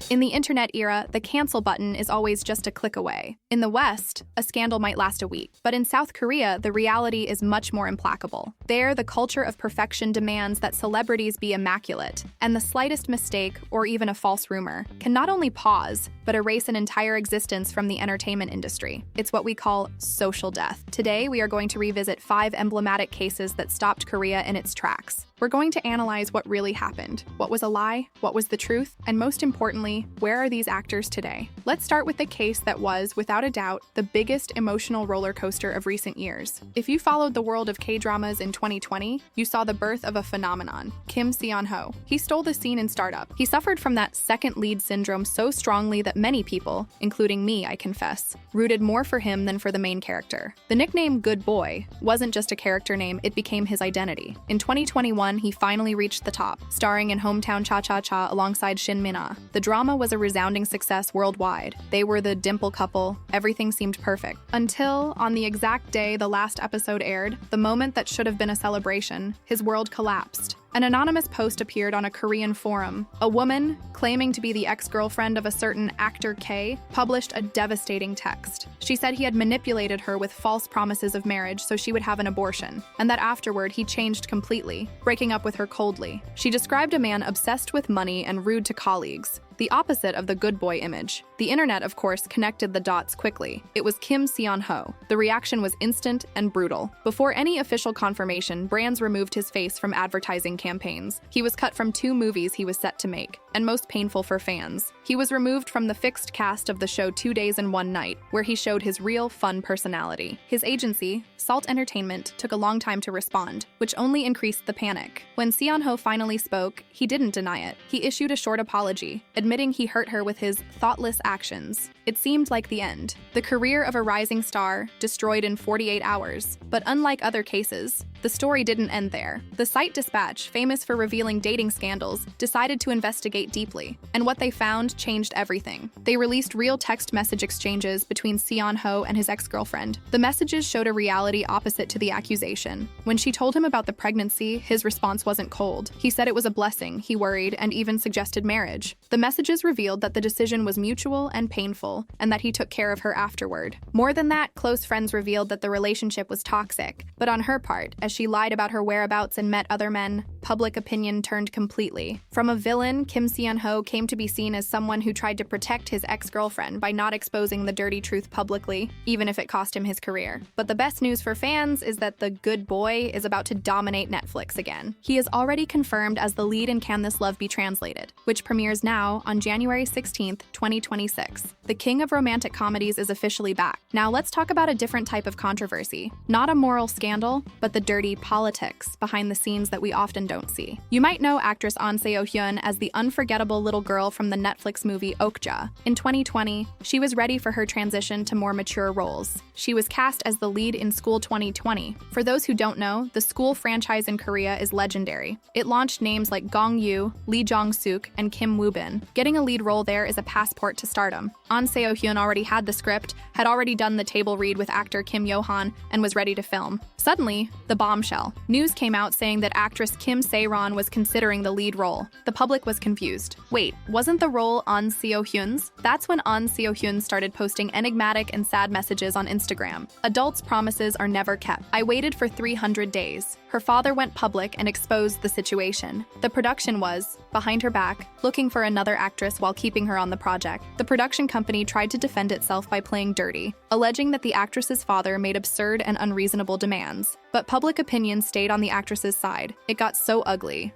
In the internet era, the cancel button is always just a click away. In the West, a scandal might last a week, but in South Korea, the reality is much more implacable. There, the culture of perfection demands that celebrities be immaculate, and the slightest mistake, or even a false rumor, can not only pause, but erase an entire existence from the entertainment industry. It's what we call social death. Today, we are going to revisit 5 emblematic cases that stopped Korea in its tracks. We're going to analyze what really happened, what was a lie, what was the truth, and most importantly, where are these actors today? Let's start with the case that was, without a doubt, the biggest emotional roller coaster of recent years. If you followed the world of K-dramas in 2020, you saw the birth of a phenomenon, Kim Seon Ho. He stole the scene in Stardom. He suffered from that second lead syndrome so strongly that many people, including me, I confess, rooted more for him than for the main character. The nickname Good Boy wasn't just a character name, it became his identity. In 2021, he finally reached the top, starring in Hometown Cha-Cha-Cha alongside Shin Min-ah. The drama was a resounding success worldwide. They were the dimple couple, everything seemed perfect. Until, on the exact day the last episode aired, the moment that should have been a celebration, his world collapsed. An anonymous post appeared on a Korean forum. A woman, claiming to be the ex-girlfriend of a certain actor K, published a devastating text. She said he had manipulated her with false promises of marriage so she would have an abortion, and that afterward he changed completely, breaking up with her coldly. She described a man obsessed with money and rude to colleagues, the opposite of the good boy image. The internet, of course, connected the dots quickly. It was Kim Seon Ho. The reaction was instant and brutal. Before any official confirmation, brands removed his face from advertising campaigns. He was cut from 2 movies he was set to make, and most painful for fans, he was removed from the fixed cast of the show 2 Days and One Night, where he showed his real, fun personality. His agency, Salt Entertainment, took a long time to respond, which only increased the panic. When Seon Ho finally spoke, he didn't deny it. He issued a short apology, admitting he hurt her with his thoughtless actions. It seemed like the end. The career of a rising star destroyed in 48 hours. But unlike other cases, the story didn't end there. The site Dispatch, famous for revealing dating scandals, decided to investigate deeply, and what they found changed everything. They released real text message exchanges between Seon Ho and his ex-girlfriend. The messages showed a reality opposite to the accusation. When she told him about the pregnancy, his response wasn't cold. He said it was a blessing, he worried, and even suggested marriage. The messages revealed that the decision was mutual and painful, and that he took care of her afterward. More than that, close friends revealed that the relationship was toxic, but on her part, as she lied about her whereabouts and met other men, public opinion turned completely. From a villain, Kim Seon Ho came to be seen as someone who tried to protect his ex-girlfriend by not exposing the dirty truth publicly, even if it cost him his career. But the best news for fans is that the good boy is about to dominate Netflix again. He is already confirmed as the lead in Can This Love Be Translated, which premieres now on January 16th, 2026. The king of romantic comedies is officially back. Now let's talk about a different type of controversy. Not a moral scandal, but the dirty politics behind the scenes that we often don't see. You might know actress An Seo Hyun as the unforgettable little girl from the Netflix movie Okja. In 2020, she was ready for her transition to more mature roles. She was cast as the lead in School 2020. For those who don't know, the School franchise in Korea is legendary. It launched names like Gong Yoo, Lee Jong-suk, and Kim Woo-bin. Getting a lead role there is a passport to stardom. An Seo Hyun already had the script, had already done the table read with actor Kim Yo-han, and was ready to film. Suddenly, the bombshell. News came out saying that actress Kim Se-ron was considering the lead role. The public was confused. Wait, wasn't the role An Seo Hyun's? That's when An Seo Hyun started posting enigmatic and sad messages on Instagram. Adults' promises are never kept. I waited for 300 days. Her father went public and exposed the situation. The production was, behind her back, looking for another actress while keeping her on the project. The production company tried to defend itself by playing dirty, alleging that the actress's father made absurd and unreasonable demands. But public opinion stayed on the actress's side. It got so ugly,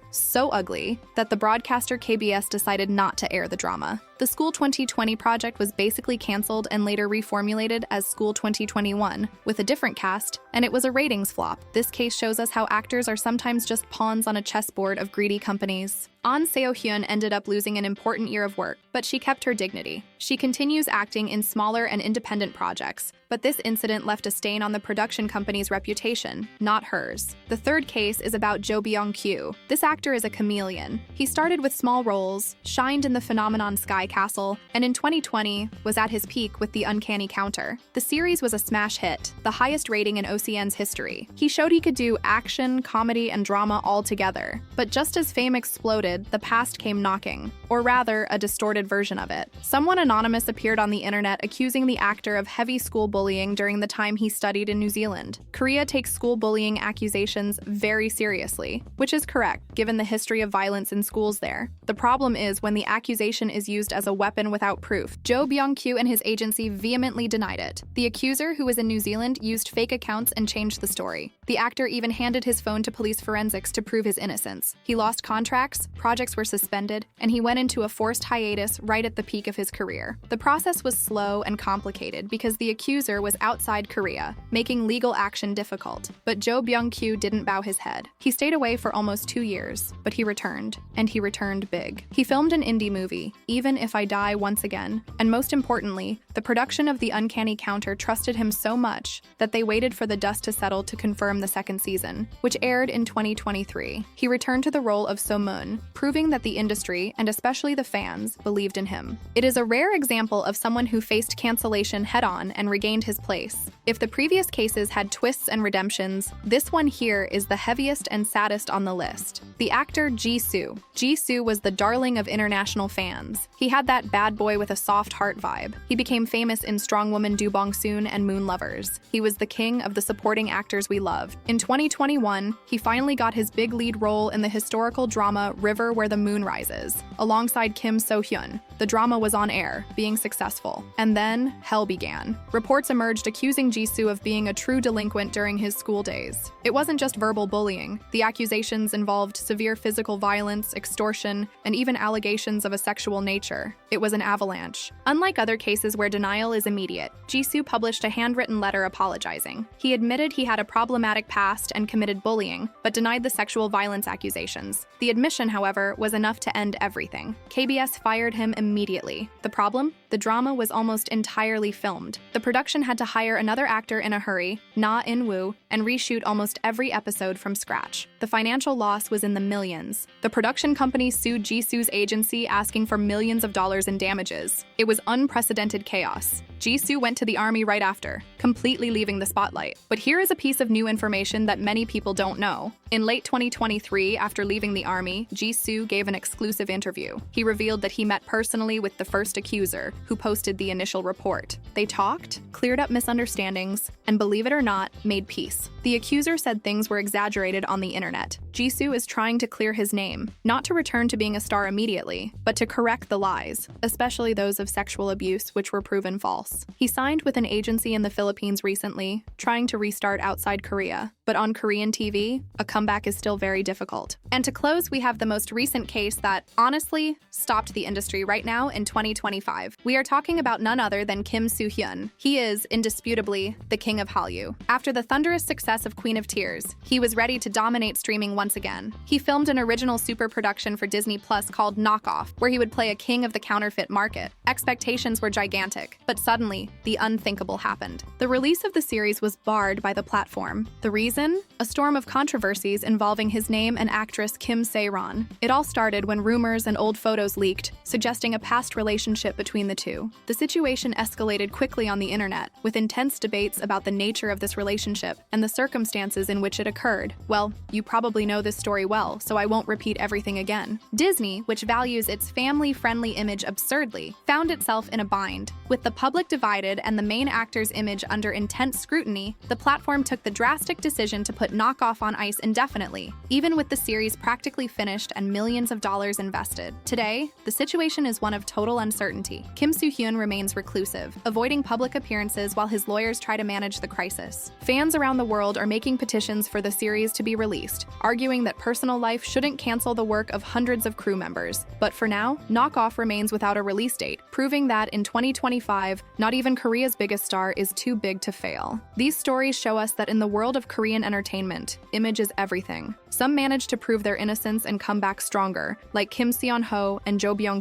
that the broadcaster KBS decided not to air the drama. The School 2020 project was basically canceled and later reformulated as School 2021, with a different cast, and it was a ratings flop. This case shows us how actors are sometimes just pawns on a chessboard of greedy companies. An Seo Hyun ended up losing an important year of work, but she kept her dignity. She continues acting in smaller and independent projects, but this incident left a stain on the production company's reputation, not hers. The third case is about Jo Byung. This actor is a chameleon. He started with small roles, shined in the phenomenon Sky Castle, and in 2020 was at his peak with The Uncanny Counter. The series was a smash hit, the highest rating in OCN's history. He showed he could do action, comedy, and drama all together. But just as fame exploded, started, the past came knocking, or rather, a distorted version of it. Someone anonymous appeared on the internet accusing the actor of heavy school bullying during the time he studied in New Zealand. Korea takes school bullying accusations very seriously, which is correct, given the history of violence in schools there. The problem is when the accusation is used as a weapon without proof. Jo Byung and his agency vehemently denied it. The accuser, who was in New Zealand, used fake accounts and changed the story. The actor even handed his phone to police forensics to prove his innocence. He lost contracts, projects were suspended, and he went into a forced hiatus right at the peak of his career. The process was slow and complicated because the accuser was outside Korea, making legal action difficult. But Jo Byung didn't bow his head. He stayed away for almost 2 years, but he returned, and he returned big. He filmed an indie movie, Even If I Die Once Again, and most importantly, the production of The Uncanny Counter trusted him so much that they waited for the dust to settle to confirm the second season, which aired in 2023. He returned to the role of So-moon, proving that the industry, and especially the fans, believed in him. It is a rare example of someone who faced cancellation head-on and regained his place. If the previous cases had twists and redemptions, this one here is the heaviest and saddest on the list. The actor Jisoo. Jisoo was the darling of international fans. He had that bad boy with a soft heart vibe. He became famous in Strong Woman Do Bong Soon and Moon Lovers. He was the king of the supporting actors we loved. In 2021, he finally got his big lead role in the historical drama River Where the Moon Rises, alongside Kim Soo Hyun. The drama was on air, being successful. And then, hell began. Reports emerged accusing Jisoo of being a true delinquent during his school days. It wasn't just verbal bullying. The accusations involved severe physical violence, extortion, and even allegations of a sexual nature. It was an avalanche. Unlike other cases where denial is immediate, Jisoo published a handwritten letter apologizing. He admitted he had a problematic past and committed bullying, but denied the sexual violence accusations. The admission, however, was enough to end everything. KBS fired him immediately. The problem? The drama was almost entirely filmed. The production had to hire another actor in a hurry, Na In-woo, and reshoot almost every episode from scratch. The financial loss was in the millions. The production company sued Jisoo's agency, asking for millions of dollars in damages. It was unprecedented chaos. Jisoo went to the army right after, completely leaving the spotlight. But here is a piece of new information that many people don't know. In late 2023, after leaving the army, Jisoo gave an exclusive interview. He revealed that he met personally with the first accuser, who posted the initial report. They talked, cleared up misunderstandings, and believe it or not, made peace. The accuser said things were exaggerated on the internet. Jisoo is trying to clear his name, not to return to being a star immediately, but to correct the lies, especially those of sexual abuse, which were proven false. He signed with an agency in the Philippines recently, trying to restart outside Korea. But on Korean TV, a comeback is still very difficult. And to close, we have the most recent case that, honestly, stopped the industry right now in 2025. We are talking about none other than Kim Soo Hyun. He is, indisputably, the king of Hallyu. After the thunderous success of Queen of Tears, he was ready to dominate streaming once again. He filmed an original super production for Disney Plus called Knockoff, where he would play a king of the counterfeit market. Expectations were gigantic, but suddenly, the unthinkable happened. The release of the series was barred by the platform. The reason? A storm of controversies involving his name and actress Kim Soo Hyun. It all started when rumors and old photos leaked, suggesting a past relationship between the two. The situation escalated quickly on the internet, with intense debates about the nature of this relationship and the circumstances in which it occurred. Well, you probably know this story well, so I won't repeat everything again. Disney, which values its family-friendly image absurdly, found itself in a bind. With the public divided and the main actor's image under intense scrutiny, the platform took the drastic decision to put Knockoff on ice indefinitely, even with the series practically finished and millions of dollars invested. Today, the situation is one of total uncertainty. Kim Soo Hyun remains reclusive, avoiding public appearances while his lawyers try to manage the crisis. Fans around the world are making petitions for the series to be released, arguing that personal life shouldn't cancel the work of hundreds of crew members. But for now, Knockoff remains without a release date, proving that in 2025, not even Korea's biggest star is too big to fail. These stories show us that in the world of Korean entertainment, image is everything. Some manage to prove their innocence and come back stronger, like Kim Seon Ho and Jo Byung.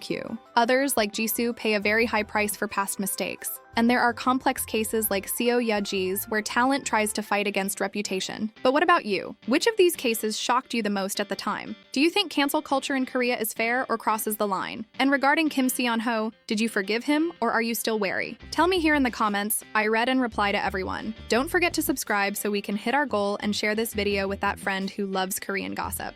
Others, like Jisoo, pay a very high price for past mistakes. And there are complex cases like Seo Ye-ji's, where talent tries to fight against reputation. But what about you? Which of these cases shocked you the most at the time? Do you think cancel culture in Korea is fair or crosses the line? And regarding Kim Seon Ho, did you forgive him or are you still wary? Tell me here in the comments. I read and reply to everyone. Don't forget to subscribe so we can hit our goal and share this video with that friend who loves Korean gossip.